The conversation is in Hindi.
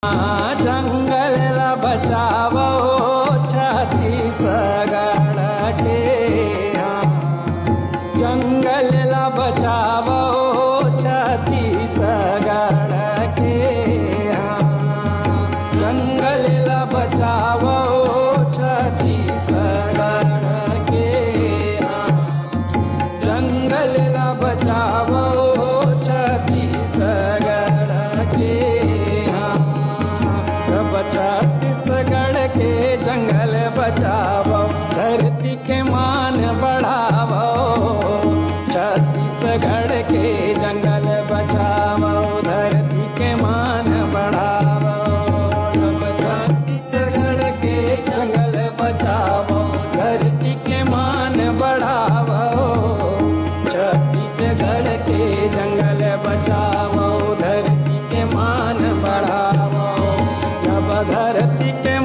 जंगल बचावो छत्तीसगढ़ के जंगल बचावो छत्तीसगढ़ के जंगल बचावो छत्तीसगढ़ के जंगल बचावो छत्तीसगढ़ के छत्तीसगढ़ के जंगल बचावो धरती के मान बढ़ावो छत्तीसगढ़ के जंगल बचावो धरती के मान बढ़ावो छत्तीसगढ़ के जंगल बचावो धरती के मान बढ़ावो छत्तीसगढ़ के जंगल बचावो धरती के मान बढ़ावो जब धरती के